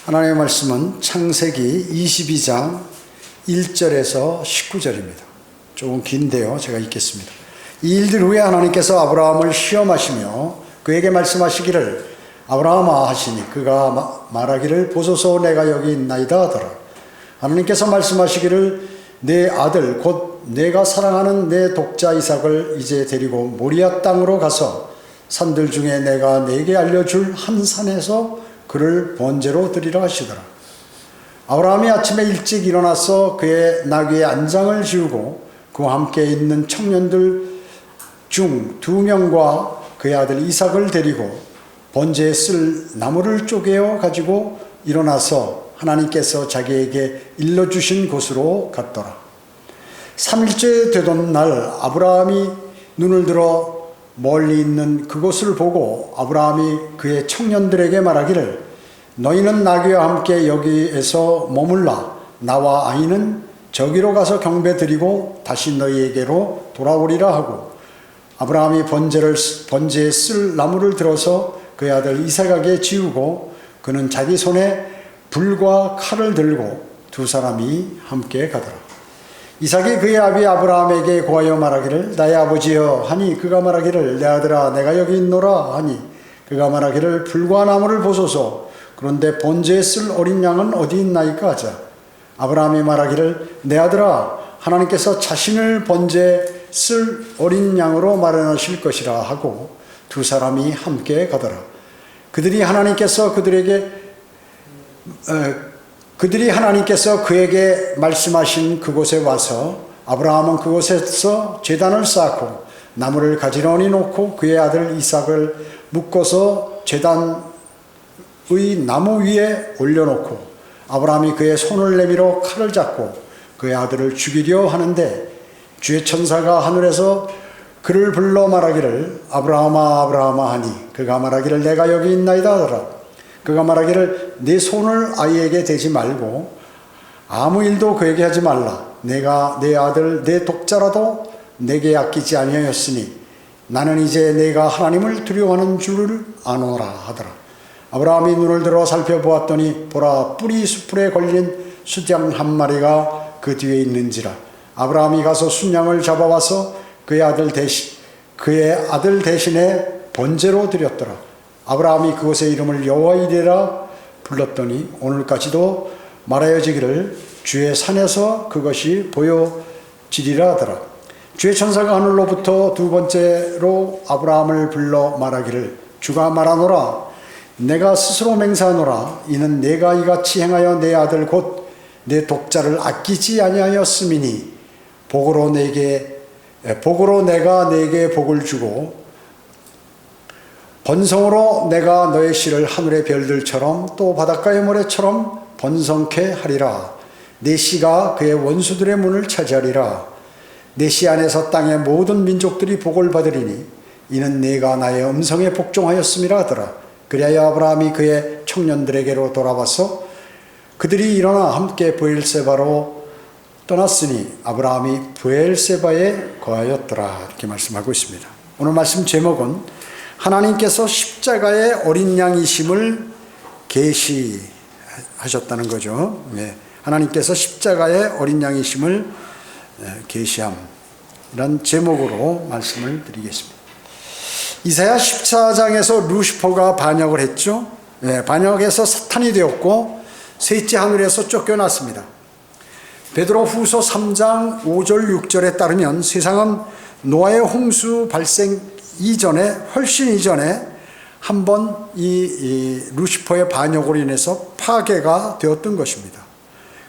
하나님의 말씀은 창세기 22장 1절에서 19절입니다. 조금 긴데요. 제가 읽겠습니다. 이 일들 후에 하나님께서 아브라함을 시험하시며 그에게 말씀하시기를 아브라함아 하시니 그가 말하기를 보소서 내가 여기 있나이다 하더라. 하나님께서 말씀하시기를 내 아들 곧 내가 사랑하는 내 독자 이삭을 이제 데리고 모리아 땅으로 가서 산들 중에 내가 네게 알려줄 한 산에서 그를 번제로 드리라 하시더라. 아브라함이 아침에 일찍 일어나서 그의 나귀의 안장을 지우고 그와 함께 있는 청년들 중 2명과 그의 아들 이삭을 데리고 번제에 쓸 나무를 쪼개어 가지고 일어나서 하나님께서 자기에게 일러주신 곳으로 갔더라. 3일째 되던 날 아브라함이 눈을 들어 멀리 있는 그곳을 보고 아브라함이 그의 청년들에게 말하기를 너희는 나귀와 함께 여기에서 머물라. 나와 아이는 저기로 가서 경배 드리고 다시 너희에게로 돌아오리라 하고 아브라함이 번제에 쓸 나무를 들어서 그의 아들 이삭에게 지우고 그는 자기 손에 불과 칼을 들고 두 사람이 함께 가더라. 이삭이 그의 아비 아브라함에게 고하여 말하기를 나의 아버지여 하니 그가 말하기를 내 아들아 내가 여기 있노라 하니 그가 말하기를 불과 나무를 보소서 그런데 번제에 쓸 어린 양은 어디 있나이까 하자. 아브라함이 말하기를 내 아들아 하나님께서 자신을 번제에 쓸 어린 양으로 마련하실 것이라 하고 두 사람이 함께 가더라. 그들이 하나님께서 그에게 말씀하신 그곳에 와서 아브라함은 그곳에서 제단을 쌓고 나무를 가지런히 놓고 그의 아들 이삭을 묶어서 제단의 나무 위에 올려놓고 아브라함이 그의 손을 내밀어 칼을 잡고 그의 아들을 죽이려 하는데 주의 천사가 하늘에서 그를 불러 말하기를 아브라함아 아브라함아 하니 그가 말하기를 내가 여기 있나이다 하더라. 그가 말하기를 네 손을 아이에게 대지 말고 아무 일도 그에게 하지 말라. 내가 내 아들 내 독자라도 내게 아끼지 아니하였으니 나는 이제 내가 하나님을 두려워하는 줄을 아노라 하더라. 아브라함이 눈을 들어 살펴보았더니 보라 뿌리 수풀에 걸린 숫양 한 마리가 그 뒤에 있는지라. 아브라함이 가서 순양을 잡아와서 그의 아들 대신에 번제로 드렸더라. 아브라함이 그곳의 이름을 여호와 이레라 불렀더니 오늘까지도 말하여지기를 주의 산에서 그것이 보여지리라 하더라. 주의 천사가 하늘로부터 두 번째로 아브라함을 불러 말하기를 주가 말하노라 내가 스스로 맹세하노라 이는 내가 이같이 행하여 내 아들 곧 내 독자를 아끼지 아니하였음이니 복으로 내가 네게 복을 주고 번성으로 내가 너의 씨를 하늘의 별들처럼 또 바닷가의 모래처럼 번성케 하리라. 내 씨가 그의 원수들의 문을 차지하리라. 내 씨 안에서 땅의 모든 민족들이 복을 받으리니 이는 내가 나의 음성에 복종하였음이라 하더라. 그리하여 아브라함이 그의 청년들에게로 돌아와서 그들이 일어나 함께 브엘세바로 떠났으니 아브라함이 브엘세바에 거하였더라. 이렇게 말씀하고 있습니다. 오늘 말씀 제목은 하나님께서 십자가의 어린 양이심을 계시하셨다는 거죠. 네. 하나님께서 십자가의 어린 양이심을 계시함 이런 제목으로 말씀을 드리겠습니다. 이사야 14장에서 루시퍼가 반역을 했죠. 네. 반역해서 사탄이 되었고 셋째 하늘에서 쫓겨났습니다. 베드로 후서 3장 5절 6절에 따르면 세상은 노아의 홍수 발생 훨씬 이전에 한번 이 루시퍼의 반역으로 인해서 파괴가 되었던 것입니다.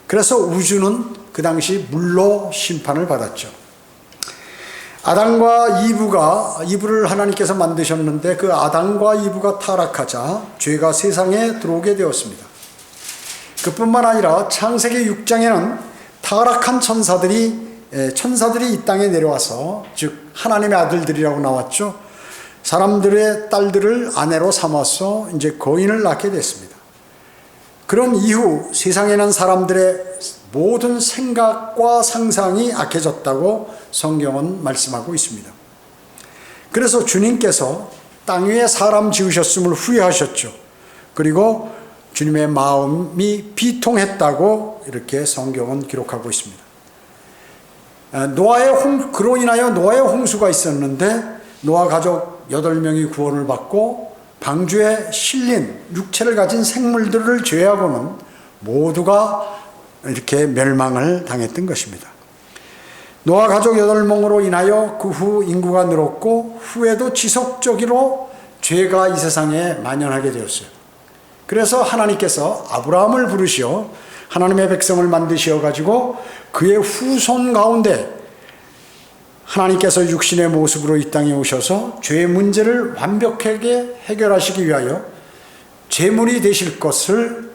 그래서 우주는 그 당시 물로 심판을 받았죠. 아담과 이브를 하나님께서 만드셨는데 그 아담과 이브가 타락하자 죄가 세상에 들어오게 되었습니다. 그뿐만 아니라 창세기 6장에는 타락한 천사들이 이 땅에 내려와서 즉 하나님의 아들들이라고 나왔죠. 사람들의 딸들을 아내로 삼아서 이제 거인을 낳게 됐습니다. 그런 이후 세상에는 사람들의 모든 생각과 상상이 악해졌다고 성경은 말씀하고 있습니다. 그래서 주님께서 땅 위에 사람 지으셨음을 후회하셨죠. 그리고 주님의 마음이 비통했다고 이렇게 성경은 기록하고 있습니다. 그로 인하여 노아의 홍수가 있었는데 노아 가족 8명이 구원을 받고 방주에 실린 육체를 가진 생물들을 제외하고는 모두가 이렇게 멸망을 당했던 것입니다. 노아 가족 8명으로 인하여 그 후 인구가 늘었고 후에도 지속적으로 죄가 이 세상에 만연하게 되었어요. 그래서 하나님께서 아브라함을 부르시어 하나님의 백성을 만드시어 가지고 그의 후손 가운데 하나님께서 육신의 모습으로 이 땅에 오셔서 죄의 문제를 완벽하게 해결하시기 위하여 제물이 되실 것을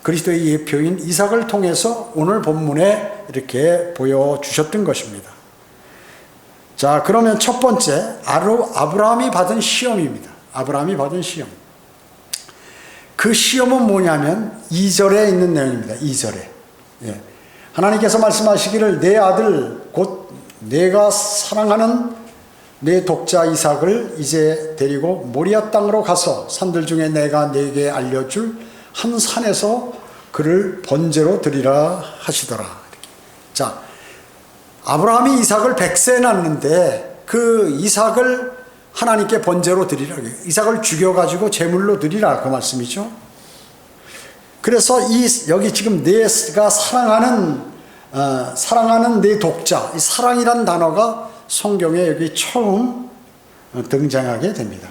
그리스도의 예표인 이삭을 통해서 오늘 본문에 이렇게 보여주셨던 것입니다. 자, 그러면 첫 번째 아브라함이 받은 시험입니다. 아브라함이 받은 시험. 그 시험은 뭐냐면 2절에 있는 내용입니다. 2절에. 예. 하나님께서 말씀하시기를 내 아들 곧 내가 사랑하는 내 독자 이삭을 이제 데리고 모리아 땅으로 가서 산들 중에 내가 네게 알려줄 한 산에서 그를 번제로 드리라 하시더라. 자, 아브라함이 이삭을 100세에 낳는데 그 이삭을 하나님께 번제로 드리라. 이삭을 죽여가지고 제물로 드리라. 그 말씀이죠. 그래서 여기 지금 내가 사랑하는 내 독자, 이 사랑이란 단어가 성경에 여기 처음 등장하게 됩니다.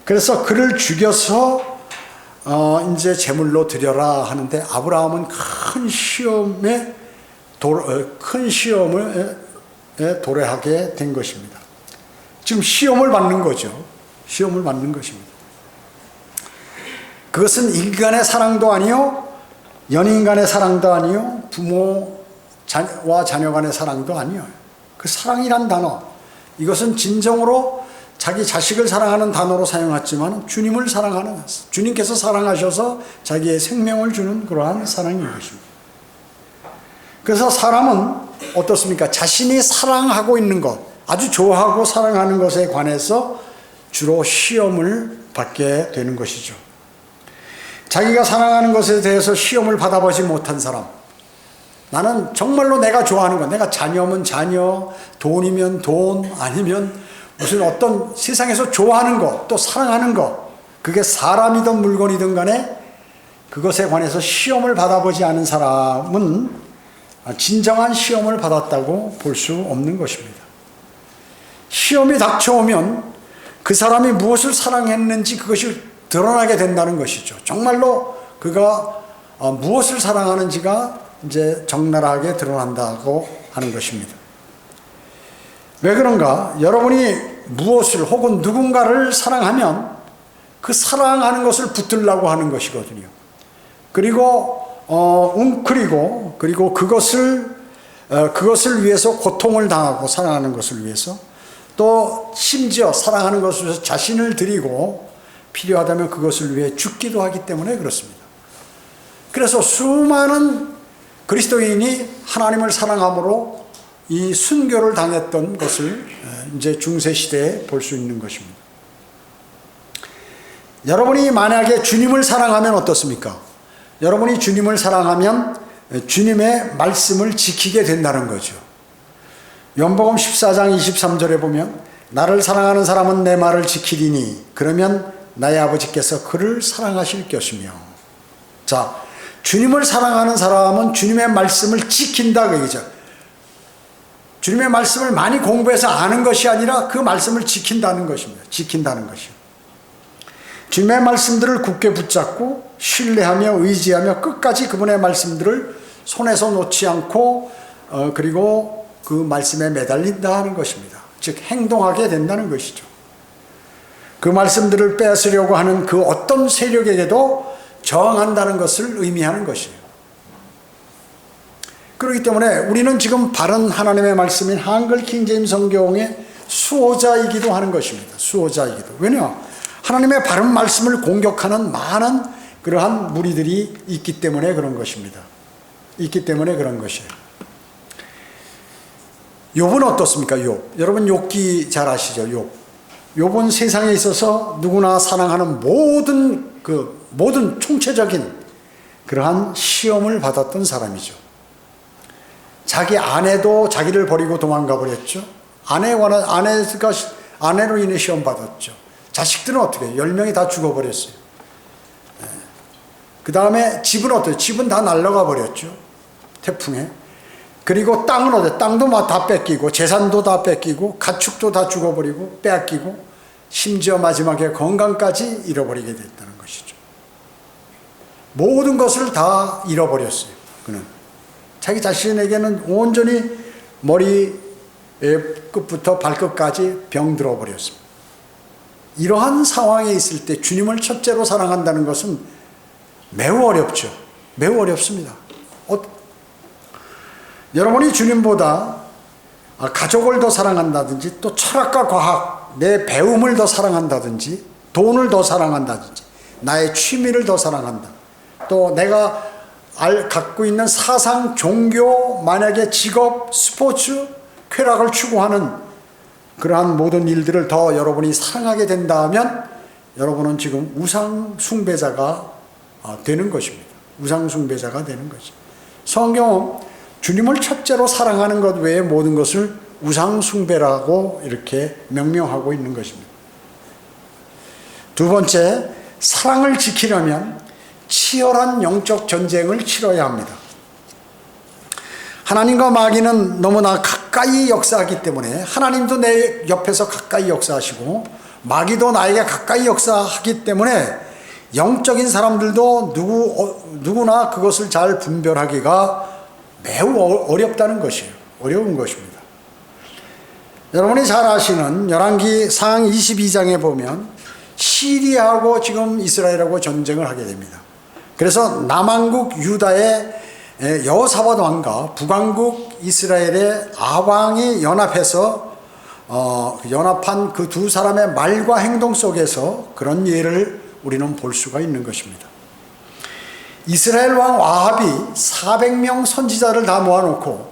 그래서 그를 죽여서 이제 제물로 드려라 하는데 아브라함은 큰 시험을 도래하게 된 것입니다. 지금 시험을 받는 거죠. 시험을 받는 것입니다. 그것은 인간의 사랑도 아니요, 연인 간의 사랑도 아니요, 부모와 자녀 간의 사랑도 아니요. 그 사랑이란 단어, 이것은 진정으로 자기 자식을 사랑하는 단어로 사용했지만 주님을 사랑하는, 주님께서 사랑하셔서 자기의 생명을 주는 그러한 사랑인 것입니다. 그래서 사람은 어떻습니까? 자신이 사랑하고 있는 것, 아주 좋아하고 사랑하는 것에 관해서 주로 시험을 받게 되는 것이죠. 자기가 사랑하는 것에 대해서 시험을 받아보지 못한 사람, 나는 정말로 내가 좋아하는 것, 내가 자녀면 자녀, 돈이면 돈, 아니면 무슨 어떤 세상에서 좋아하는 것, 또 사랑하는 것, 그게 사람이든 물건이든 간에 그것에 관해서 시험을 받아보지 않은 사람은 진정한 시험을 받았다고 볼 수 없는 것입니다. 시험이 닥쳐오면 그 사람이 무엇을 사랑했는지 그것이 드러나게 된다는 것이죠. 정말로 그가 무엇을 사랑하는지가 이제 적나라하게 드러난다고 하는 것입니다. 왜 그런가? 여러분이 무엇을 혹은 누군가를 사랑하면 그 사랑하는 것을 붙들려고 하는 것이거든요. 그리고 웅크리고 그리고 그것을 위해서 고통을 당하고 사랑하는 것을 위해서 또 심지어 사랑하는 것을 위해서 자신을 드리고 필요하다면 그것을 위해 죽기도 하기 때문에 그렇습니다. 그래서 수많은 그리스도인이 하나님을 사랑함으로 이 순교를 당했던 것을 이제 중세시대에 볼 수 있는 것입니다. 여러분이 만약에 주님을 사랑하면 어떻습니까? 여러분이 주님을 사랑하면 주님의 말씀을 지키게 된다는 거죠. 요한복음 14장 23절에 보면 나를 사랑하는 사람은 내 말을 지키리니 그러면 나의 아버지께서 그를 사랑하실 것이며. 자, 주님을 사랑하는 사람은 주님의 말씀을 지킨다 그 얘기죠. 주님의 말씀을 많이 공부해서 아는 것이 아니라 그 말씀을 지킨다는 것입니다. 지킨다는 것이요. 주님의 말씀들을 굳게 붙잡고 신뢰하며 의지하며 끝까지 그분의 말씀들을 손에서 놓지 않고 그리고 그 말씀에 매달린다 하는 것입니다. 즉 행동하게 된다는 것이죠. 그 말씀들을 뺏으려고 하는 그 어떤 세력에게도 저항한다는 것을 의미하는 것이에요. 그렇기 때문에 우리는 지금 바른 하나님의 말씀인 한글 킹제임 성경의 수호자이기도 하는 것입니다. 수호자이기도. 왜냐? 하나님의 바른 말씀을 공격하는 많은 그러한 무리들이 있기 때문에 그런 것입니다. 있기 때문에 그런 것이에요. 욥은 어떻습니까? 욥. 여러분 욥기 잘 아시죠? 욥. 요번 세상에 있어서 누구나 사랑하는 모든 총체적인 그러한 시험을 받았던 사람이죠. 자기 아내도 자기를 버리고 도망가 버렸죠. 아내로 인해 시험 받았죠. 자식들은 어떻게 해요? 10명이 다 죽어버렸어요. 그 다음에 집은 어때요? 집은 다 날아가 버렸죠. 태풍에. 그리고 땅은 어때요? 땅도 다 뺏기고, 재산도 다 뺏기고, 가축도 다 죽어버리고, 빼앗기고, 심지어 마지막에 건강까지 잃어버리게 됐다는 것이죠. 모든 것을 다 잃어버렸어요. 그는. 자기 자신에게는 온전히 머리 끝부터 발끝까지 병들어 버렸습니다. 이러한 상황에 있을 때 주님을 첫째로 사랑한다는 것은 매우 어렵죠. 매우 어렵습니다. 여러분이 주님보다 가족을 더 사랑한다든지, 또 철학과 과학, 내 배움을 더 사랑한다든지, 돈을 더 사랑한다든지, 나의 취미를 더 사랑한다. 또 내가 갖고 있는 사상, 종교, 만약에 직업, 스포츠, 쾌락을 추구하는 그러한 모든 일들을 더 여러분이 사랑하게 된다면 여러분은 지금 우상 숭배자가 되는 것입니다. 우상 숭배자가 되는 것입니다. 성경은 주님을 첫째로 사랑하는 것 외에 모든 것을 우상 숭배라고 이렇게 명명하고 있는 것입니다. 두 번째, 사랑을 지키려면 치열한 영적 전쟁을 치러야 합니다. 하나님과 마귀는 너무나 가까이 역사하기 때문에 하나님도 내 옆에서 가까이 역사하시고 마귀도 나에게 가까이 역사하기 때문에 영적인 사람들도 누구나 그것을 잘 분별하기가 매우 어렵다는 것이에요. 어려운 것입니다. 여러분이 잘 아시는 열왕기 상 22장에 보면 시리아하고 지금 이스라엘하고 전쟁을 하게 됩니다. 그래서 남왕국 유다의 여호사밧 왕과 북왕국 이스라엘의 아왕이 연합해서 연합한 그 두 사람의 말과 행동 속에서 그런 예를 우리는 볼 수가 있는 것입니다. 이스라엘 왕 아합이 400명 선지자를 다 모아놓고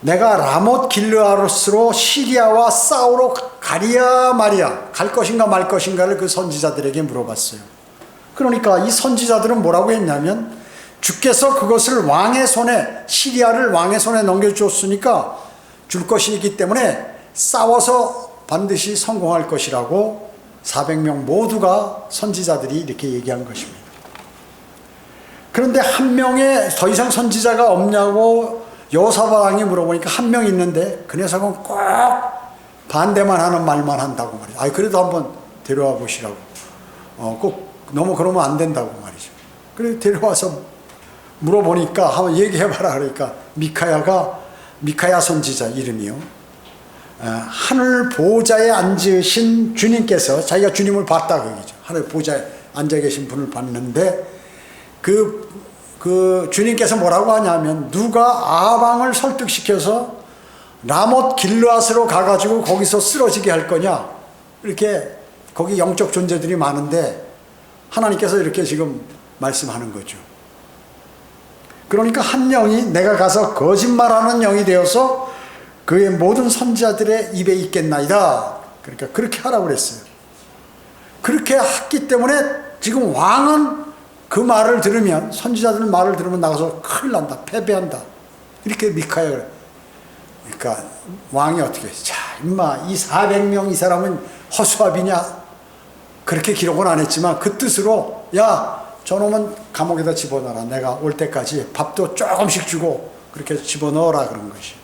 내가 라못 길르앗으로 시리아와 싸우러 가랴 마랴 갈 것인가 말 것인가를 그 선지자들에게 물어봤어요. 그러니까 이 선지자들은 뭐라고 했냐면 주께서 그것을 왕의 손에, 시리아를 왕의 손에 넘겨줬으니까 줄 것이기 때문에 싸워서 반드시 성공할 것이라고 400명 모두가 선지자들이 이렇게 얘기한 것입니다. 그런데 한 명의 더 이상 선지자가 없냐고 여호사밧 왕이 물어보니까 한 명 있는데 그 녀석은 꼭 반대만 하는 말만 한다고 말이죠. 그래도 한번 데려와 보시라고. 꼭 너무 그러면 안 된다고 말이죠. 그래서 데려와서 물어보니까 한번 얘기해봐라 그러니까 미카야 선지자 이름이요. 하늘 보좌에 앉으신 주님께서 자기가 주님을 봤다 그러죠. 하늘 보좌에 앉아 계신 분을 봤는데 그 주님께서 뭐라고 하냐면 누가 아방을 설득시켜서 라못 길르앗으로 가가지고 거기서 쓰러지게 할 거냐. 이렇게 거기 영적 존재들이 많은데 하나님께서 이렇게 지금 말씀하는 거죠. 그러니까 한 영이 내가 가서 거짓말하는 영이 되어서 그의 모든 선지자들의 입에 있겠나이다. 그러니까 그렇게 하라고 그랬어요. 그렇게 했기 때문에 지금 왕은 그 말을 들으면 선지자들 말을 들으면 나가서 큰일 난다. 패배한다. 이렇게 미카야 그래. 그러니까 왕이 어떻게 자 임마 이 400명 이 사람은 허수아비냐. 그렇게 기록은 안 했지만 그 뜻으로 야 저놈은 감옥에다 집어넣어라. 내가 올 때까지 밥도 조금씩 주고 그렇게 집어넣어라 그런 것이.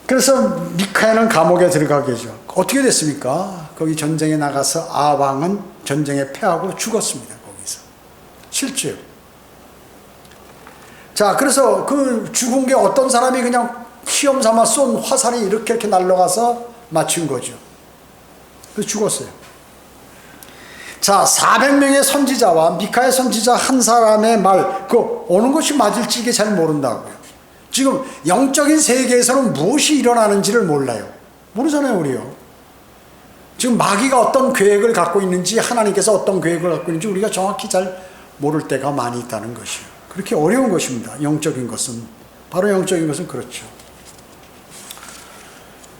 그래서 미카야는 감옥에 들어가게 되죠. 어떻게 됐습니까? 거기 전쟁에 나가서 아방은 전쟁에 패하고 죽었습니다. 거기서. 실제요. 자, 그래서 그 죽은 게 어떤 사람이 그냥 시험 삼아 쏜 화살이 이렇게 날아가서 맞춘 거죠. 그래서 죽었어요. 자, 400명의 선지자와 미카야 선지자 한 사람의 말, 그 어느 것이 맞을지 이게 잘 모른다고요. 지금 영적인 세계에서는 무엇이 일어나는지를 몰라요. 모르잖아요, 우리요. 지금 마귀가 어떤 계획을 갖고 있는지, 하나님께서 어떤 계획을 갖고 있는지 우리가 정확히 잘 모를 때가 많이 있다는 것이에요. 그렇게 어려운 것입니다. 영적인 것은. 바로 영적인 것은 그렇죠.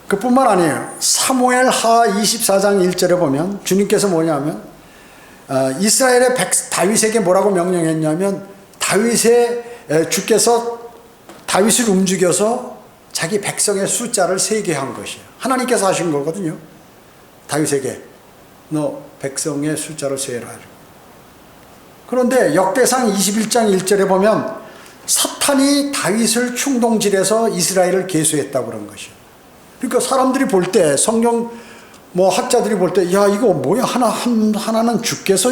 그뿐만 아니에요. 사무엘 하 24장 1절에 보면 주님께서 뭐냐면 이스라엘의 다윗에게 뭐라고 명령했냐면 주께서 다윗을 움직여서 자기 백성의 숫자를 세게 한 것이에요. 하나님께서 하신 거거든요. 다윗에게 너 백성의 숫자를 세라. 그런데 역대상 21장 1절에 보면 사탄이 다윗을 충동질해서 이스라엘을 계수했다고 그런 것이에요. 그러니까 사람들이 볼 때 성경 학자들이 볼 때 야 이거 뭐야 하나는 주께서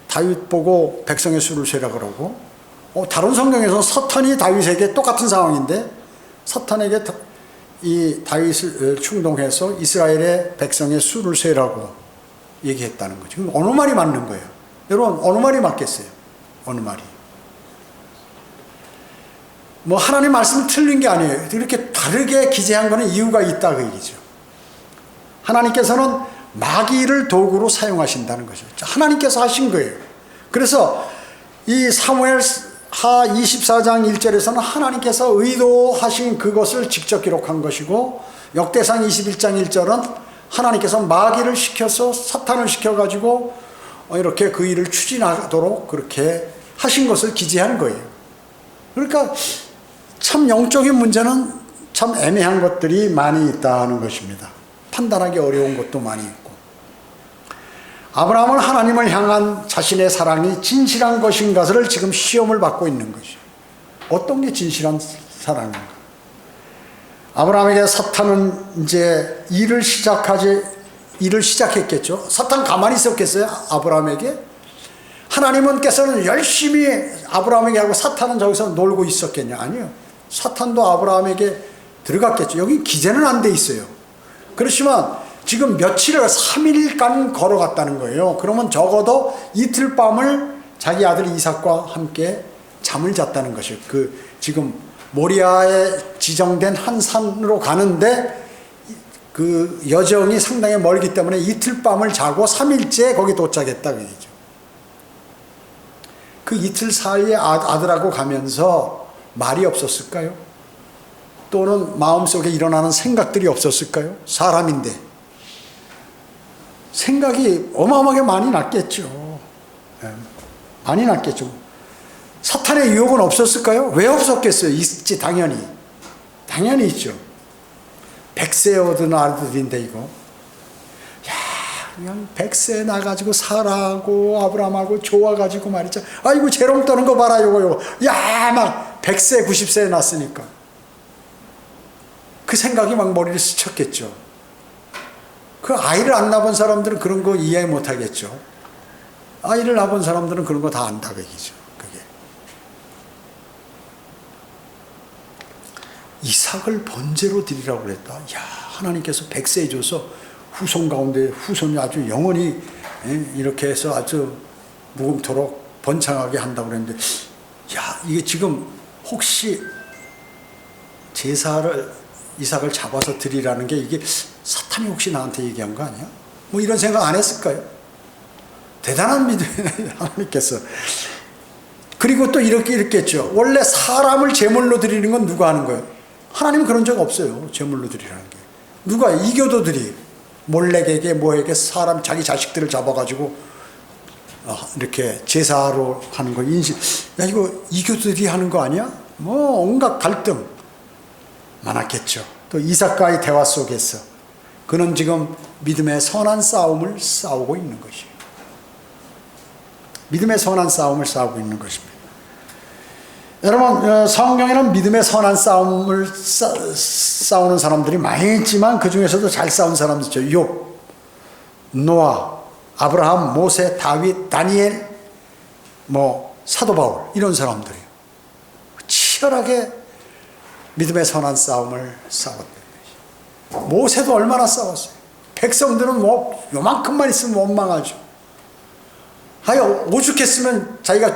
다윗 보고 백성의 수를 세라 그러고 다른 성경에서 사탄이 다윗에게 똑같은 상황인데 사탄에게 이 다윗을 충동해서 이스라엘의 백성의 수를 세라고 얘기했다는 거죠. 그럼 어느 말이 맞는 거예요? 여러분 어느 말이 맞겠어요? 어느 말이? 하나님 말씀이 틀린 게 아니에요. 이렇게 다르게 기재한 거는 이유가 있다 그 얘기죠. 하나님께서는 마귀를 도구로 사용하신다는 거죠. 하나님께서 하신 거예요. 그래서 이 사무엘 하 24장 1절에서는 하나님께서 의도하신 그것을 직접 기록한 것이고 역대상 21장 1절은 하나님께서 마귀를 시켜서 사탄을 시켜가지고 이렇게 그 일을 추진하도록 그렇게 하신 것을 기재한 거예요. 그러니까 참 영적인 문제는 참 애매한 것들이 많이 있다는 것입니다. 판단하기 어려운 것도 많이 있고 아브라함은 하나님을 향한 자신의 사랑이 진실한 것인가를 지금 시험을 받고 있는 것이죠. 어떤 게 진실한 사랑인가? 아브라함에게 사탄은 이제 일을 시작했겠죠. 사탄 가만히 있었겠어요? 아브라함에게? 하나님께서는 열심히 아브라함에게 하고 사탄은 저기서 놀고 있었겠냐? 아니요. 사탄도 아브라함에게 들어갔겠죠. 여기 기재는 안 돼 있어요. 그렇지만 지금 3일간 걸어갔다는 거예요. 그러면 적어도 이틀 밤을 자기 아들 이삭과 함께 잠을 잤다는 것이에요. 지금 모리아에 지정된 한 산으로 가는데 그 여정이 상당히 멀기 때문에 이틀 밤을 자고 3일째 거기 도착했다 그 얘기죠. 그 이틀 사이에 아들하고 가면서 말이 없었을까요? 또는 마음속에 일어나는 생각들이 없었을까요? 사람인데 생각이 어마어마하게 많이 났겠죠. 많이 났겠죠. 사탄의 유혹은 없었을까요? 왜 없었겠어요? 있지 당연히. 당연히 있죠. 백세 얻은 아들인데 이거 그냥 백세 나가지고 사라하고 아브라함하고 좋아가지고 말이죠. 아이고 재롱 떠는 거 봐라 요거 막 100세 90세에 났으니까 그 생각이 막 머리를 스쳤겠죠. 그 아이를 안 낳은 사람들은 그런 거 이해 못 하겠죠. 아이를 낳은 사람들은 그런 거 다 안다 그 얘기죠. 그게 이삭을 번제로 드리라고 그랬다. 야 하나님께서 100세 줘서 후손 가운데 후손이 아주 영원히 이렇게 해서 아주 무궁토록 번창하게 한다고 그랬는데 야 이게 지금 혹시 이삭을 잡아서 드리라는 게 이게 사탄이 혹시 나한테 얘기한 거 아니야? 이런 생각 안 했을까요? 대단한 믿음이 하나님께서. 그리고 또 이렇게 이랬겠죠. 원래 사람을 제물로 드리는 건 누가 하는 거예요? 하나님은 그런 적 없어요. 제물로 드리라는 게. 누가 이교도들이 몰렉에게 뭐에게 사람 자기 자식들을 잡아가지고 이렇게 제사로 하는 거 인식. 야 이거 이교도들이 하는 거 아니야? 온갖 갈등 많았겠죠. 또 이삭과의 대화 속에서 그는 지금 믿음의 선한 싸움을 싸우고 있는 것이에요. 믿음의 선한 싸움을 싸우고 있는 것입니다. 여러분 성경에는 믿음의 선한 싸움을 싸우는 사람들이 많이 있지만 그 중에서도 잘 싸운 사람들 있죠. 욥, 노아, 아브라함, 모세, 다윗, 다니엘, 사도 바울 이런 사람들이 치열하게 믿음의 선한 싸움을 싸웠다. 모세도 얼마나 싸웠어요. 백성들은 요만큼만 있으면 원망하죠. 오죽했으면 자기가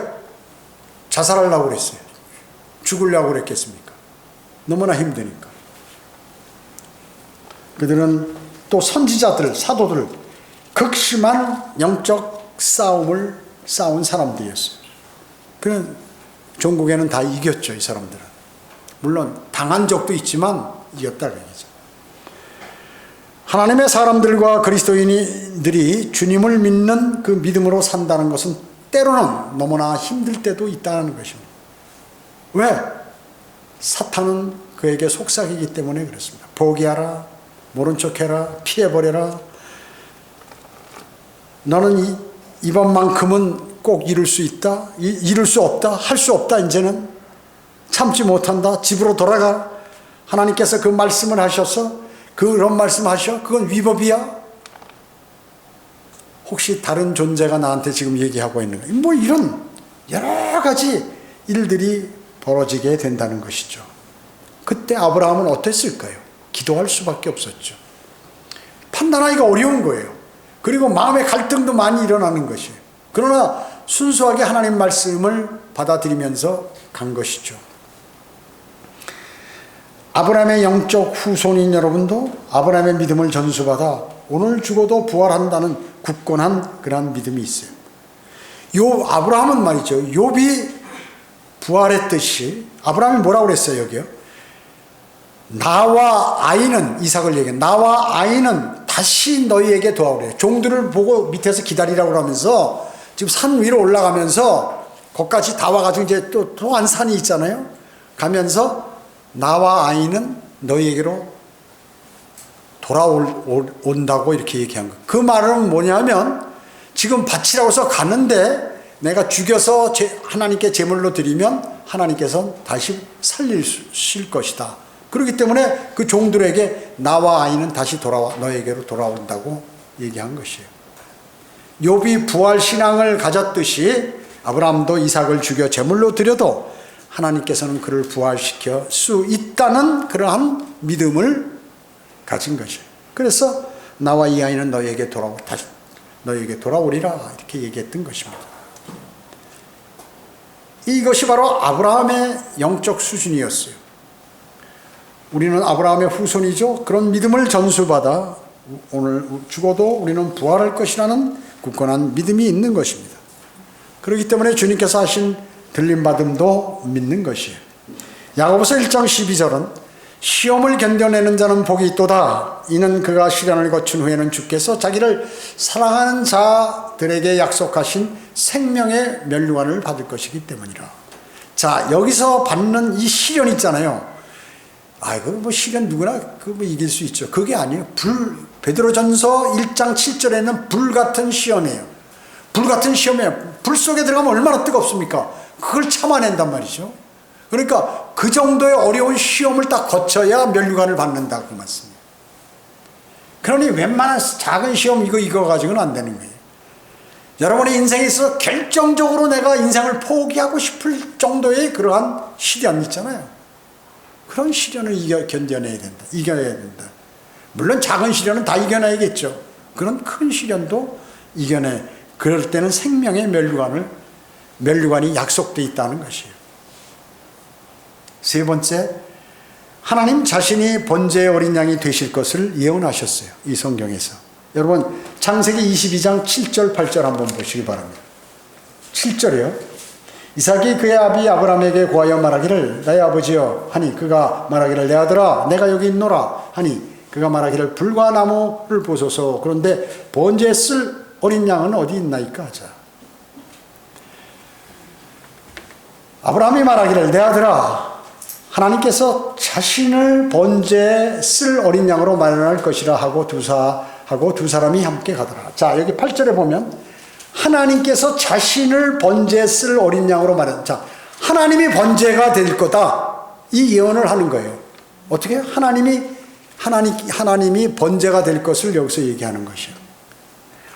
자살하려고 그랬어요. 죽으려고 그랬겠습니까? 너무나 힘드니까. 그들은 또 선지자들, 사도들 극심한 영적 싸움을 싸운 사람들이었어요. 그는 종국에는 다 이겼죠. 이 사람들은. 물론 당한 적도 있지만 이겼다 그 얘기죠. 하나님의 사람들과 그리스도인들이 주님을 믿는 그 믿음으로 산다는 것은 때로는 너무나 힘들 때도 있다는 것입니다. 왜? 사탄은 그에게 속삭이기 때문에 그렇습니다. 포기하라, 모른 척해라, 피해버려라. 너는 이번만큼은 꼭 이룰 수 있다, 이룰 수 없다, 할 수 없다, 이제는 참지 못한다, 집으로 돌아가. 하나님께서 그 말씀을 하셔서 그런 말씀하셔? 그건 위법이야? 혹시 다른 존재가 나한테 지금 얘기하고 있는 거야? 뭐 이런 여러 가지 일들이 벌어지게 된다는 것이죠. 그때 아브라함은 어땠을까요? 기도할 수밖에 없었죠. 판단하기가 어려운 거예요. 그리고 마음의 갈등도 많이 일어나는 것이에요. 그러나 순수하게 하나님 말씀을 받아들이면서 간 것이죠. 아브라함의 영적 후손인 여러분도 아브라함의 믿음을 전수받아 오늘 죽어도 부활한다는 굳건한 그런 믿음이 있어요. 아브라함은 말이죠. 욥이 부활했듯이 아브라함이 뭐라고 그랬어요, 여기요? 나와 아이는, 이삭을 얘기해. 나와 아이는 다시 너희에게 돌아오래. 종들을 보고 밑에서 기다리라고 하면서 지금 산 위로 올라가면서 거기까지 다 와가지고 이제 또 한 산이 있잖아요. 가면서 나와 아이는 너희에게로 돌아온다고 이렇게 얘기한 거예요. 그 말은 뭐냐면 지금 바치라고 해서 가는데 내가 죽여서 하나님께 제물로 드리면 하나님께서는 다시 살리실 것이다. 그렇기 때문에 그 종들에게 나와 아이는 다시 너에게로 돌아온다고 얘기한 것이에요. 욥이 부활 신앙을 가졌듯이 아브라함도 이삭을 죽여 제물로 드려도 하나님께서는 그를 부활시켜 수 있다는 그러한 믿음을 가진 것이에요. 그래서 나와 이 아이는 다시 너에게 돌아오리라 이렇게 얘기했던 것입니다. 이것이 바로 아브라함의 영적 수준이었어요. 우리는 아브라함의 후손이죠. 그런 믿음을 전수받아 오늘 죽어도 우리는 부활할 것이라는 굳건한 믿음이 있는 것입니다. 그렇기 때문에 주님께서 하신 들림받음도 믿는 것이에요. 야고보서 1장 12절은 시험을 견뎌내는 자는 복이 있도다. 이는 그가 시련을 거친 후에는 주께서 자기를 사랑하는 자들에게 약속하신 생명의 면류관을 받을 것이기 때문이라. 자, 여기서 받는 이 시련 있잖아요. 아이고, 뭐 시련 누구나 뭐 이길 수 있죠. 그게 아니에요. 베드로전서 1장 7절에는 불같은 시험이에요. 불같은 시험이에요. 불 속에 들어가면 얼마나 뜨겁습니까? 그걸 참아낸단 말이죠. 그러니까 그 정도의 어려운 시험을 딱 거쳐야 면류관을 받는다 그 말씀이에요. 그러니 웬만한 작은 시험 이거 가지고는 안 되는 거예요. 여러분의 인생에 있어서 결정적으로 내가 인생을 포기하고 싶을 정도의 그러한 시련 있잖아요. 그런 시련을 견뎌내야 된다. 이겨내야 된다. 물론 작은 시련은 다 이겨내야겠죠. 그런 큰 시련도 그럴 때는 생명의 면류관이 약속되어 있다는 것이에요. 세 번째, 하나님 자신이 번제의 어린 양이 되실 것을 예언하셨어요. 이 성경에서. 여러분 창세기 22장 7절 8절 한번 보시기 바랍니다. 7절이요. 이삭이 그의 아비 아브라함에게 고하여 말하기를 나의 아버지여 하니 그가 말하기를 내 아들아 내가 여기 있노라 하니 그가 말하기를 불과 나무를 보소서. 그런데 번제에 쓸 어린 양은 어디 있나이까 하자. 아브라함이 말하기를 내 아들아 하나님께서 자신을 번제에 쓸 어린 양으로 마련할 것이라 하고 두 사람이 함께 가더라. 자, 여기 8절에 보면 하나님께서 자신을 번제에 쓸 어린 양으로 자, 하나님이 번제가 될 거다. 이 예언을 하는 거예요. 어떻게? 하나님이 번제가 될 것을 여기서 얘기하는 것이에요.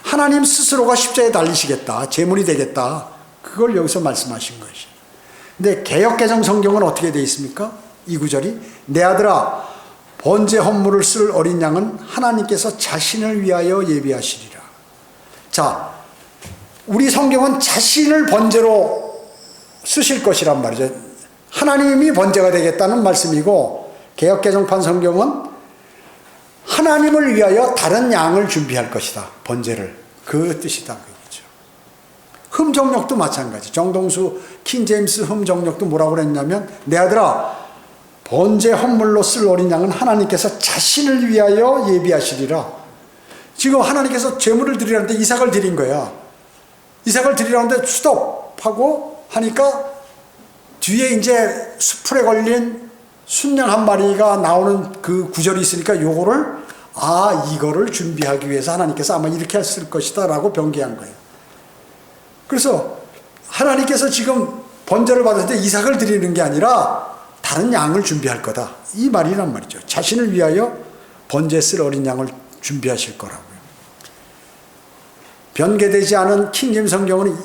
하나님 스스로가 십자가에 달리시겠다. 제물이 되겠다. 그걸 여기서 말씀하신 것이에요. 근데 개역개정 성경은 어떻게 되어 있습니까? 이 구절이 내 아들아 번제 헌물을 쓸 어린 양은 하나님께서 자신을 위하여 예비하시리라. 자, 우리 성경은 자신을 번제로 쓰실 것이란 말이죠. 하나님이 번제가 되겠다는 말씀이고 개역개정판 성경은 하나님을 위하여 다른 양을 준비할 것이다. 번제를. 그 뜻이다. 그거죠. 흠정력도 마찬가지. 정동수 킹제임스 흠정력도 뭐라고 그랬냐면 내 아들아 번제 헌물로 쓸 어린 양은 하나님께서 자신을 위하여 예비하시리라. 지금 하나님께서 제물을 드리라는데 이삭을 드린 거야. 이삭을 드리라는데 스톱하고 하니까 뒤에 이제 수풀에 걸린 순양 한 마리가 나오는 그 구절이 있으니까 요거를 이거를 준비하기 위해서 하나님께서 아마 이렇게 했을 것이다 라고 변개한 거예요. 그래서 하나님께서 지금 번제를 받을 때 이삭을 드리는 게 아니라 다른 양을 준비할 거다, 이 말이란 말이죠. 자신을 위하여 번제 쓸 어린 양을 준비하실 거라고요. 변개되지 않은 킹제임스 성경은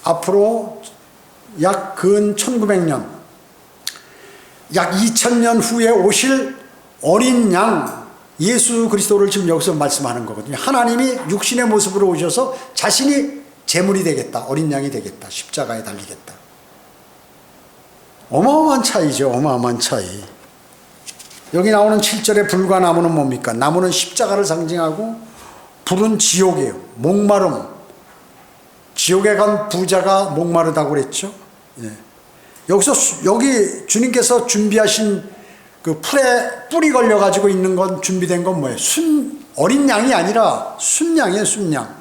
앞으로 약 근 1900년, 약 2000년 후에 오실 어린 양 예수 그리스도를 지금 여기서 말씀하는 거거든요. 하나님이 육신의 모습으로 오셔서 자신이 제물이 되겠다, 어린 양이 되겠다, 십자가에 달리겠다. 어마어마한 차이죠. 어마어마한 차이. 여기 나오는 7절의 불과 나무는 뭡니까? 나무는 십자가를 상징하고 불은 지옥이에요. 목마름. 지옥에 간 부자가 목마르다고 그랬죠. 예. 여기 주님께서 준비하신 그 풀에 뿔이 걸려가지고 있는 건, 준비된 건 뭐예요? 어린 양이 아니라 순양이에요, 순양.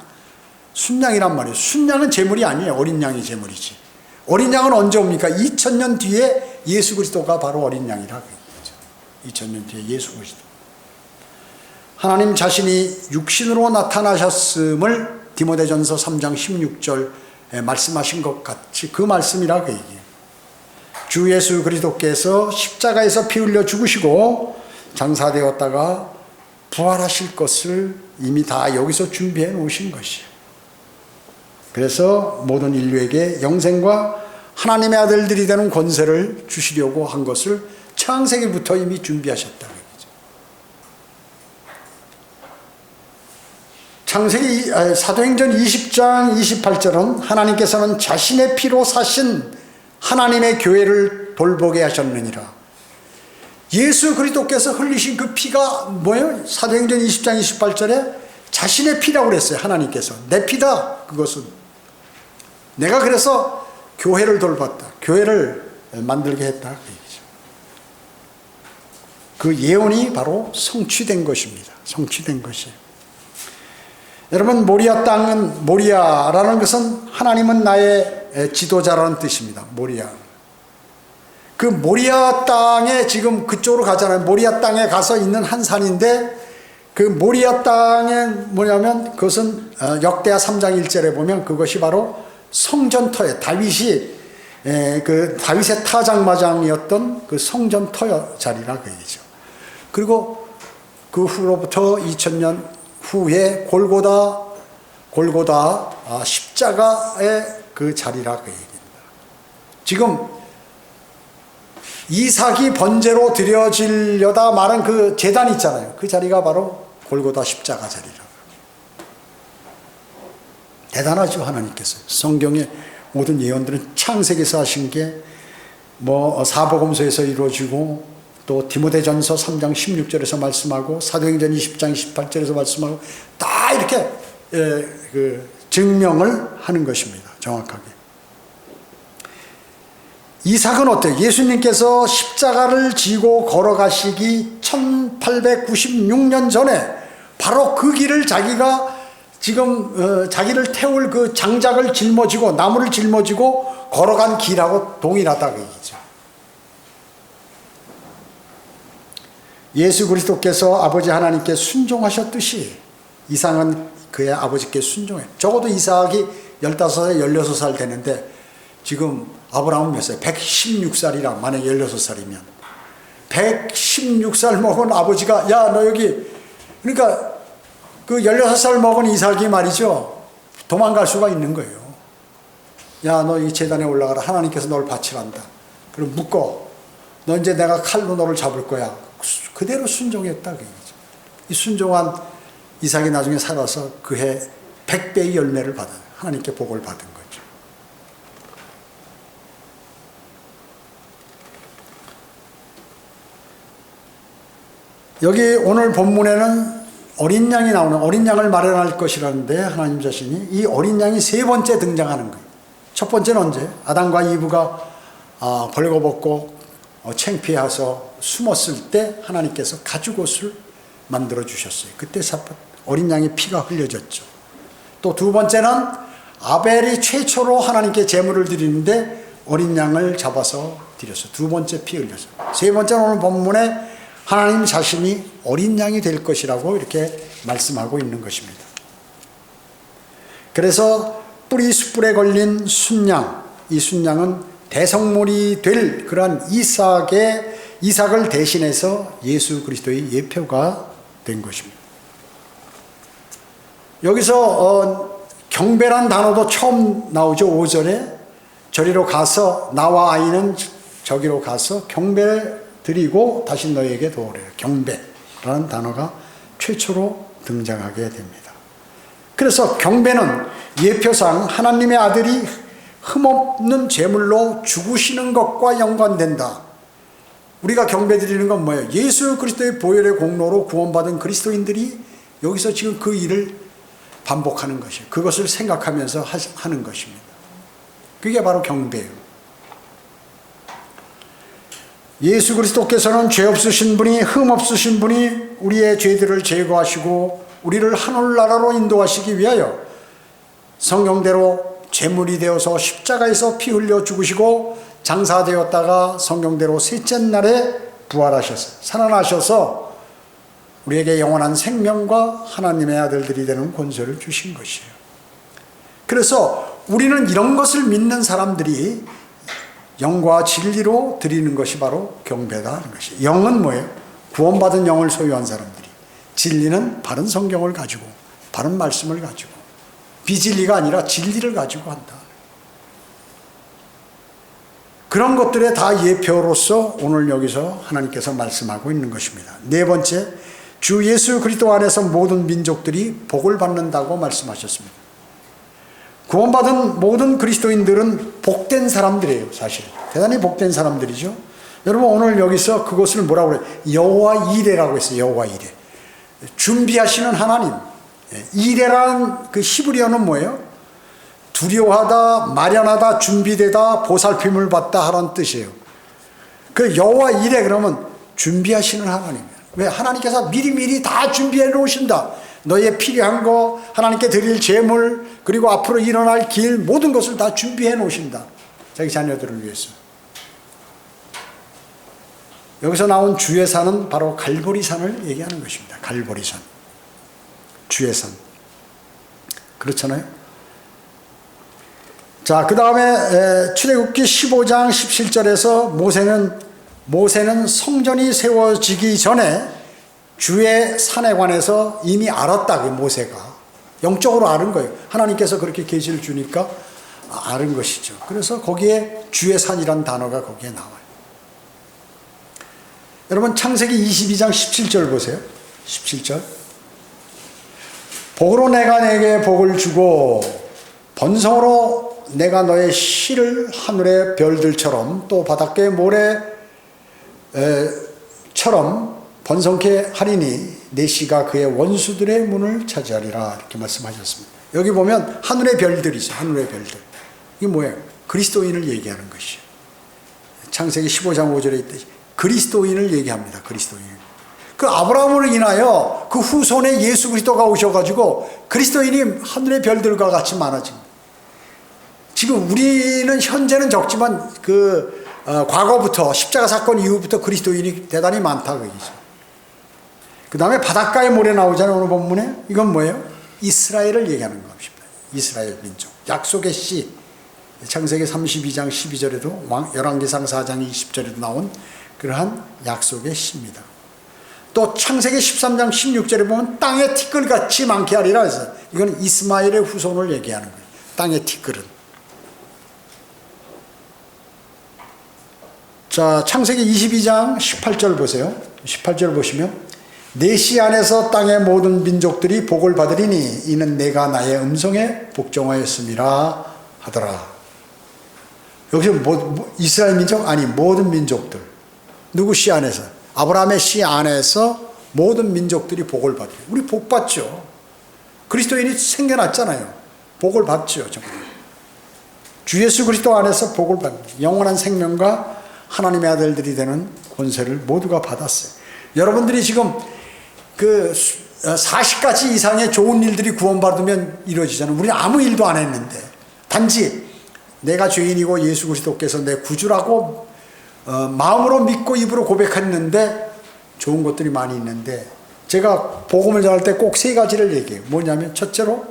순양이란 말이에요. 순양은 제물이 아니에요. 어린 양이 제물이지. 어린 양은 언제 옵니까? 2000년 뒤에 예수 그리스도가 바로 어린 양이라고 얘기하죠. 2000년 뒤에 예수 그리스도. 하나님 자신이 육신으로 나타나셨음을 디모데전서 3장 16절에 말씀하신 것 같이 그 말씀이라고 얘기해요. 주 예수 그리스도께서 십자가에서 피 흘려 죽으시고 장사되었다가 부활하실 것을 이미 다 여기서 준비해 놓으신 것이에요. 그래서 모든 인류에게 영생과 하나님의 아들들이 되는 권세를 주시려고 한 것을 창세기부터 이미 준비하셨다는 얘기죠. 창세기 사도행전 20장 28절은 하나님께서는 자신의 피로 사신 하나님의 교회를 돌보게 하셨느니라. 예수 그리스도께서 흘리신 그 피가 뭐예요? 사도행전 20장 28절에 자신의 피라고 그랬어요. 하나님께서 내 피다, 그것은 내가 그래서 교회를 돌봤다, 교회를 만들게 했다, 그 얘기죠. 그 예언이 바로 성취된 것입니다. 성취된 것이에요. 여러분, 모리아 땅은, 모리아라는 것은 하나님은 나의 지도자라는 뜻입니다. 모리아. 그 모리아 땅에 지금 그쪽으로 가잖아요. 모리아 땅에 가서 있는 한 산인데, 그 모리아 땅에 뭐냐면 그것은 역대하 3장 1절에 보면 그것이 바로 성전터에 다윗이 그 다윗의 타작마장이었던 그 성전터 자리라 그 얘기죠. 그리고 그 후로부터 2000년 후에 골고다 십자가의 그 자리라 그 얘기입니다. 지금 이삭이 번제로 드려지려다 말한 그 제단 있잖아요. 그 자리가 바로 골고다 십자가 자리라. 대단하죠, 하나님께서. 성경의 모든 예언들은 창세기에서 하신 게 뭐 사복음서에서 이루어지고, 또 디모데전서 3장 16절에서 말씀하고, 사도행전 20장 28절에서 말씀하고, 다 이렇게 증명을 하는 것입니다. 정확하게. 이삭은 어때요? 예수님께서 십자가를 지고 걸어가시기 1896년 전에 바로 그 길을 자기가 지금 자기를 태울 그 장작을 짊어지고 나무를 짊어지고 걸어간 길하고 동일하다 그 얘기죠. 예수 그리스도께서 아버지 하나님께 순종하셨듯이 이삭은 그의 아버지께 순종해. 적어도 이삭이 15살, 16살 되는데 지금 아브라함은 몇 살? 116살이라. 만약 16살이면 116살 먹은 아버지가 야, 너 여기, 그러니까 그 16살 먹은 이삭이 말이죠, 도망갈 수가 있는 거예요. 야, 너 이 제단에 올라가라. 하나님께서 너를 바치란다. 그럼 묶어. 너 이제 내가 칼로 너를 잡을 거야. 그대로 순종했다. 이 순종한 이삭이 나중에 살아서 그해 100배의 열매를 받아요. 하나님께 복을 받은 거죠. 여기 오늘 본문에는 어린 양이 나오는, 어린 양을 마련할 것이라는데 하나님 자신이 이 어린 양이 세 번째 등장하는 거예요. 첫 번째는 언제? 아담과 이브가 벌거벗고 창피해서 숨었을 때 하나님께서 가죽옷을 만들어 주셨어요. 그때 어린 양의 피가 흘려졌죠. 또 두 번째는 아벨이 최초로 하나님께 제물을 드리는데 어린 양을 잡아서 드렸어요. 두 번째 피 흘렸어요. 세 번째는 오늘 본문에 하나님 자신이 어린 양이 될 것이라고 이렇게 말씀하고 있는 것입니다. 그래서 뿌리 숯불에 걸린 순양, 이 순양은 대성물이 될 그러한 이삭을 대신해서 예수 그리스도의 예표가 된 것입니다. 여기서 경배란 단어도 처음 나오죠. 5절에 저리로 가서 나와 아이는 저기로 가서 경배를 드리고 다시 너에게 도우래요. 경배라는 단어가 최초로 등장하게 됩니다. 그래서 경배는 예표상 하나님의 아들이 흠없는 제물로 죽으시는 것과 연관된다. 우리가 경배 드리는 건 뭐예요? 예수 그리스도의 보혈의 공로로 구원받은 그리스도인들이 여기서 지금 그 일을 반복하는 것이에요. 그것을 생각하면서 하는 것입니다. 그게 바로 경배예요. 예수 그리스도께서는 죄 없으신 분이, 흠 없으신 분이 우리의 죄들을 제거하시고 우리를 하늘나라로 인도하시기 위하여 성경대로 제물이 되어서 십자가에서 피 흘려 죽으시고 장사되었다가 성경대로 셋째 날에 부활하셔서 살아나셔서 우리에게 영원한 생명과 하나님의 아들들이 되는 권세를 주신 것이에요. 그래서 우리는 이런 것을 믿는 사람들이 영과 진리로 드리는 것이 바로 경배다 하는 것이에요. 영은 뭐예요? 구원받은 영을 소유한 사람들이. 진리는 바른 성경을 가지고 바른 말씀을 가지고 비진리가 아니라 진리를 가지고 한다. 그런 것들에 다 예표로서 오늘 여기서 하나님께서 말씀하고 있는 것입니다. 네 번째, 주 예수 그리스도 안에서 모든 민족들이 복을 받는다고 말씀하셨습니다. 구원받은 모든 그리스도인들은 복된 사람들이에요. 사실 대단히 복된 사람들이죠. 여러분 오늘 여기서 그것을 뭐라고 그래요? 여호와 이레라고 했어요. 여호와 이레. 준비하시는 하나님. 이레라는 그 히브리어는 뭐예요? 두려워하다, 마련하다, 준비되다, 보살핌을 받다 하라는 뜻이에요. 그 여호와 이레 그러면 준비하시는 하나님이에요. 왜? 하나님께서 미리미리 다 준비해 놓으신다. 너의 필요한 거, 하나님께 드릴 제물, 그리고 앞으로 일어날 길, 모든 것을 다 준비해 놓으신다. 자기 자녀들을 위해서. 여기서 나온 주의 산은 바로 갈보리산을 얘기하는 것입니다. 갈보리산. 주의 산. 그렇잖아요. 자, 그 다음에 출애굽기 15장 17절에서 모세는 성전이 세워지기 전에 주의 산에 관해서 이미 알았다. 그 모세가 영적으로 아는 거예요. 하나님께서 그렇게 계시를 주니까 아는 것이죠. 그래서 거기에 주의 산이란 단어가 거기에 나와요. 여러분 창세기 22장 17절 보세요. 17절. 복으로 내가 내게 복을 주고 번성으로 내가 너의 씨를 하늘의 별들처럼 또 바닷가의 모래처럼 번성케 하리니 내 씨가 그의 원수들의 문을 차지하리라. 이렇게 말씀하셨습니다. 여기 보면 하늘의 별들이죠. 하늘의 별들. 이게 뭐예요? 그리스도인을 얘기하는 것이에요. 창세기 15장 5절에 있듯이 그리스도인을 얘기합니다. 그리스도인. 그 아브라함을 인하여 그 후손에 예수 그리스도가 오셔가지고 그리스도인이 하늘의 별들과 같이 많아집니다. 지금 우리는 현재는 적지만 과거부터 십자가 사건 이후부터 그리스도인이 대단히 많다 그 얘기죠. 그 다음에 바닷가에 모래 나오잖아요. 오늘 본문에. 이건 뭐예요? 이스라엘을 얘기하는 것입니다. 이스라엘 민족. 약속의 씨. 창세기 32장 12절에도 열왕기상 4장 20절에도 나온 그러한 약속의 씨입니다. 또 창세기 13장 16절에 보면 땅의 티끌같이 많게 하리라 해서 이건 이스마엘의 후손을 얘기하는 거예요. 땅의 티끌은. 자, 창세기 22장 18절 보세요. 18절 보시면 내 씨 안에서 땅의 모든 민족들이 복을 받으리니 이는 내가 나의 음성에 복종하였음이라 하더라. 여기서 이스라엘 민족? 아니 모든 민족들. 누구 씨 안에서? 아브라함의 씨 안에서 모든 민족들이 복을 받아요. 우리 복 받죠. 그리스도인이 생겨났잖아요. 복을 받죠. 정말. 주 예수 그리스도 안에서 복을 받는 영원한 생명과 하나님의 아들들이 되는 권세를 모두가 받았어요. 여러분들이 지금 그 40가지 이상의 좋은 일들이 구원받으면 이루어지잖아요. 우리는 아무 일도 안 했는데 단지 내가 죄인이고 예수 그리스도께서 내 구주라고 마음으로 믿고 입으로 고백했는데 좋은 것들이 많이 있는데, 제가 복음을 전할 때 꼭 세 가지를 얘기해요. 뭐냐면 첫째로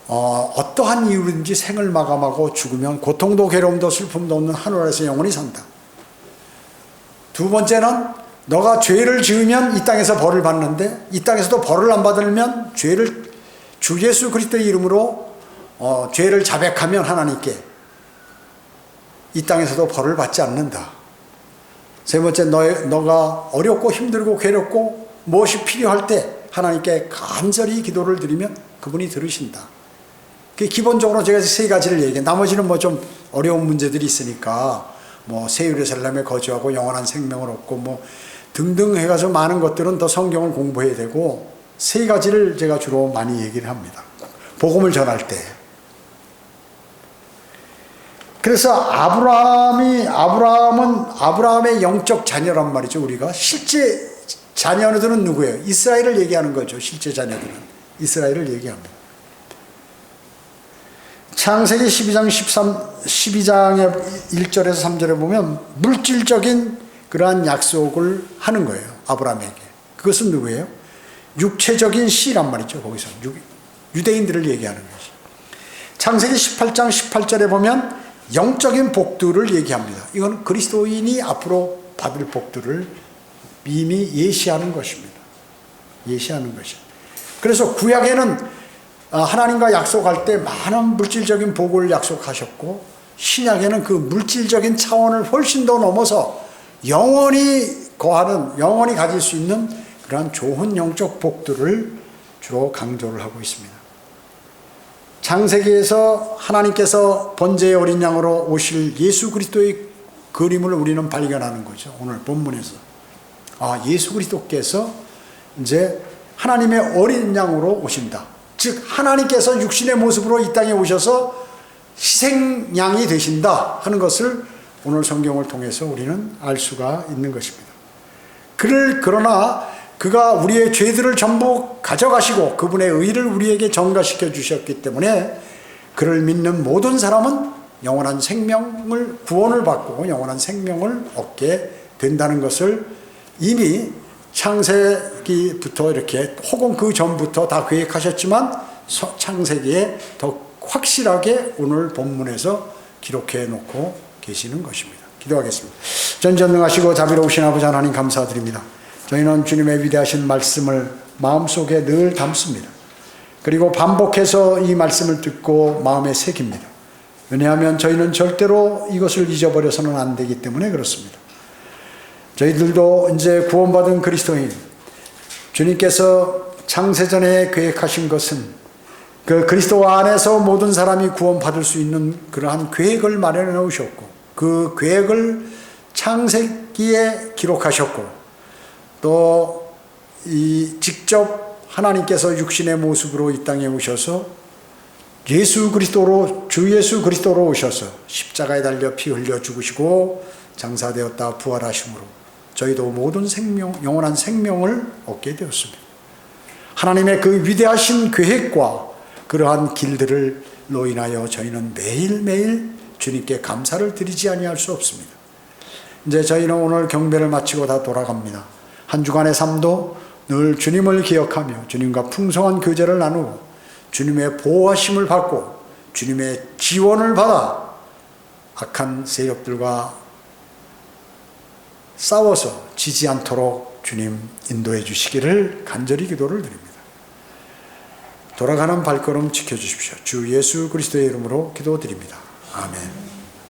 어떠한 이유든지 생을 마감하고 죽으면 고통도 괴로움도 슬픔도 없는 하늘에서 영원히 산다. 두 번째는 너가 죄를 지으면 이 땅에서 벌을 받는데 이 땅에서도 벌을 안 받으면 주 예수 그리스도의 이름으로 죄를 자백하면 하나님께 이 땅에서도 벌을 받지 않는다. 세 번째, 너가 어렵고 힘들고 괴롭고 무엇이 필요할 때 하나님께 간절히 기도를 드리면 그분이 들으신다. 기본적으로 제가 세 가지를 얘기해요. 나머지는 뭐 좀 어려운 문제들이 있으니까 뭐 새 예루살렘에 거주하고 영원한 생명을 얻고 뭐 등등 해가지고 많은 것들은 더 성경을 공부해야 되고, 세 가지를 제가 주로 많이 얘기를 합니다. 복음을 전할 때. 그래서 아브라함은 아브라함의 영적 자녀란 말이죠. 우리가 실제 자녀들은 누구예요? 이스라엘을 얘기하는 거죠. 실제 자녀들은 이스라엘을 얘기합니다. 창세기 12장의 1절에서 3절에 보면 물질적인 그러한 약속을 하는 거예요. 아브라함에게. 그것은 누구예요? 육체적인 씨란 말이죠. 거기서 유대인들을 얘기하는 거죠. 창세기 18장 18절에 보면 영적인 복들을 얘기합니다. 이건 그리스도인이 앞으로 받을 복들을 이미 예시하는 것입니다. 예시하는 것이죠. 그래서 구약에는 하나님과 약속할 때 많은 물질적인 복을 약속하셨고, 신약에는 그 물질적인 차원을 훨씬 더 넘어서 영원히 가질 수 있는 그러한 좋은 영적 복들을 주로 강조를 하고 있습니다. 창세기에서 하나님께서 번제의 어린 양으로 오실 예수 그리스도의 그림을 우리는 발견하는 거죠. 오늘 본문에서. 예수 그리스도께서 이제 하나님의 어린 양으로 오신다. 즉 하나님께서 육신의 모습으로 이 땅에 오셔서 희생양이 되신다 하는 것을 오늘 성경을 통해서 우리는 알 수가 있는 것입니다. 그러나 그가 우리의 죄들을 전부 가져가시고 그분의 의를 우리에게 전가시켜 주셨기 때문에 그를 믿는 모든 사람은 영원한 생명을, 구원을 받고 영원한 생명을 얻게 된다는 것을 이미 창세기부터 이렇게 혹은 그 전부터 다 계획하셨지만 창세기에 더 확실하게 오늘 본문에서 기록해 놓고 계시는 것입니다. 기도하겠습니다. 전전능하시고 자비로우신 아버지 하나님 감사드립니다. 저희는 주님의 위대하신 말씀을 마음속에 늘 담습니다. 그리고 반복해서 이 말씀을 듣고 마음에 새깁니다. 왜냐하면 저희는 절대로 이것을 잊어버려서는 안 되기 때문에 그렇습니다. 저희들도 이제 구원받은 그리스도인, 주님께서 창세전에 계획하신 것은 그 그리스도 안에서 모든 사람이 구원받을 수 있는 그러한 계획을 마련해 놓으셨고, 그 계획을 창세기에 기록하셨고, 또 직접 하나님께서 육신의 모습으로 이 땅에 오셔서 주 예수 그리스도로 오셔서 십자가에 달려 피 흘려 죽으시고 장사되었다 부활하심으로 저희도 모든 영원한 생명을 얻게 되었습니다. 하나님의 그 위대하신 계획과 그러한 길들로 인하여 저희는 매일매일 주님께 감사를 드리지 아니할 수 없습니다. 이제 저희는 오늘 경배를 마치고 다 돌아갑니다. 한 주간의 삶도 늘 주님을 기억하며 주님과 풍성한 교제를 나누고 주님의 보호하심을 받고 주님의 지원을 받아 악한 세력들과 싸워서 지지 않도록 주님 인도해 주시기를 간절히 기도를 드립니다. 돌아가는 발걸음 지켜주십시오. 주 예수 그리스도의 이름으로 기도드립니다. 아멘.